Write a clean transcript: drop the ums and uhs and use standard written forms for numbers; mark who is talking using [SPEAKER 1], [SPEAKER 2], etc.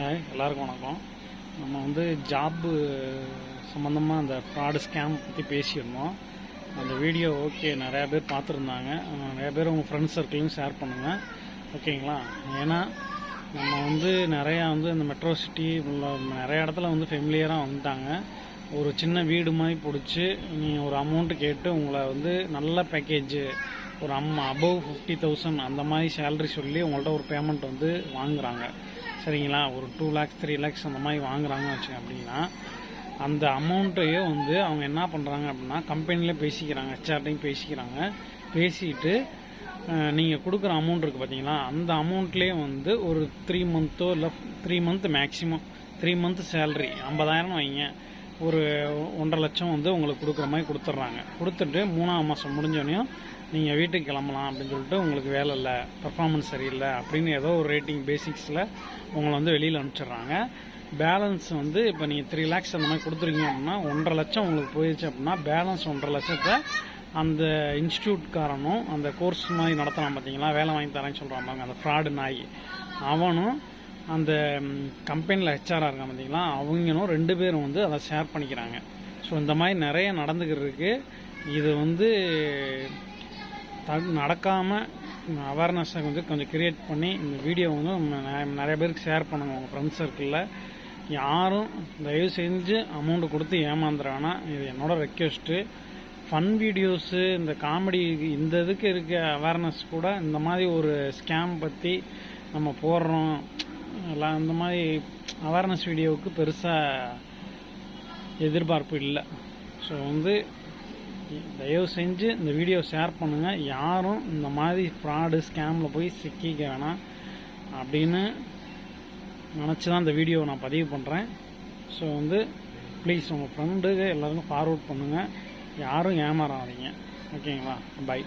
[SPEAKER 1] எல்லாருக்கும் வணக்கம். நம்ம வந்து ஜாப்பு சம்மந்தமாக அந்த ஃப்ராடு ஸ்கேம் பற்றி பேசியிருந்தோம். அந்த வீடியோ ஓகே நிறையா பேர் பார்த்துருந்தாங்க. நிறையா பேர் உங்கள் ஃப்ரெண்ட்ஸ் சர்க்கிளையும் ஷேர் பண்ணுங்கள், ஓகேங்களா? ஏன்னா நம்ம வந்து நிறையா வந்து இந்த மெட்ரோ சிட்டி நிறைய இடத்துல வந்து ஃபெமிலியராக வந்துட்டாங்க. ஒரு சின்ன வீடு மாதிரி பிடிச்சி நீங்கள் ஒரு அமௌண்ட்டு கேட்டு உங்களை வந்து நல்ல பேக்கேஜ் ஒரு அபவ் 50,000 அந்த மாதிரி சேலரி சொல்லி உங்கள்கிட்ட ஒரு பேமெண்ட் வந்து வாங்குகிறாங்க, சரிங்களா? ஒரு 2 lakhs 3 lakhs அந்த மாதிரி வாங்குறாங்கன்னு வச்சுங்க. அப்படின்னா அந்த அமௌண்ட்டையே வந்து அவங்க என்ன பண்ணுறாங்க அப்படின்னா கம்பெனிலே பேசிக்கிறாங்க, ஹெச்ஆர்டையும் பேசிக்கிறாங்க. பேசிட்டு நீங்கள் கொடுக்குற அமௌண்ட் இருக்குது பார்த்தீங்களா, அந்த அமௌண்ட்லேயே வந்து ஒரு 3 monthோ இல்லை 3 month மேக்ஸிமம் 3 month சேலரி 50,000 வைங்க, ஒரு 1.5 லட்சம் வந்து உங்களுக்கு கொடுக்குற மாதிரி கொடுத்துட்றாங்க. கொடுத்துட்டு 3ஆம் மாதம் முடிஞ்சோடனையும் நீங்கள் வீட்டுக்கு கிளம்பலாம் அப்படின்னு சொல்லிட்டு உங்களுக்கு வேலை இல்லை, பர்ஃபார்மன்ஸ் சரியில்லை அப்படின்னு ஏதோ ஒரு ரேட்டிங் பேசிக்ஸில் உங்களை வந்து வெளியில் அனுப்பிச்சிடுறாங்க. பேலன்ஸ் வந்து இப்போ நீங்கள் 3 lakhs அந்த மாதிரி கொடுத்துருக்கீங்க அப்படின்னா 1.5 லட்சம் உங்களுக்கு போயிடுச்சு அப்படின்னா பேலன்ஸ் 1.5 லட்சத்தை அந்த இன்ஸ்டியூட்காரனும் அந்த கோர்ஸ் மாதிரி நடத்துகிறான் பார்த்தீங்களா, வேலை வாங்கி தரேன்னு சொல்கிறாங்க அந்த ஃப்ராடு நாய், அவனும் அந்த கம்பெனியில் ஹெச்ஆராக இருக்கான் பார்த்தீங்களா, அவங்களும் 2 பேரும் வந்து அதை ஷேர் பண்ணிக்கிறாங்க. ஸோ இந்த மாதிரி நிறைய நடந்துக்கிட்டு இருக்குது. இது வந்து நடக்காமல் அவேர்னஸை கொஞ்சம் கிரியேட் பண்ணி இந்த வீடியோ வந்து நிறைய பேருக்கு ஷேர் பண்ணுங்கள் உங்கள் ஃப்ரெண்ட்ஸ் சர்க்கிளில். யாரும் தயவு செஞ்சு அமௌண்ட்டு கொடுத்து ஏமாந்துறானா, இது என்னோடய ரெக்வெஸ்ட்டு. ஃபன் வீடியோஸு இந்த காமெடி இந்த இதுக்கு இருக்க அவேர்னஸ் கூட இந்த மாதிரி ஒரு ஸ்கேம் பற்றி நம்ம போடுறோம் எல்லாம், இந்த மாதிரி அவேர்னஸ் வீடியோவுக்கு பெருசாக எதிர்பார்ப்பு இல்லை. ஸோ வந்து தயவு செஞ்சு இந்த வீடியோ ஷேர் பண்ணுங்கள். யாரும் இந்த மாதிரி ஃப்ராடு ஸ்கேமில் போய் சிக்கிக்க வேணாம் அப்படின்னு நினச்சி தான் இந்த வீடியோவை நான் பதிவு பண்ணுறேன். ஸோ வந்து ப்ளீஸ் உங்கள் ஃப்ரெண்டுக்கு எல்லாருக்கும் ஃபார்வர்ட் பண்ணுங்கள். யாரும் ஏமாறாதீங்க, ஓகேங்களா? பை.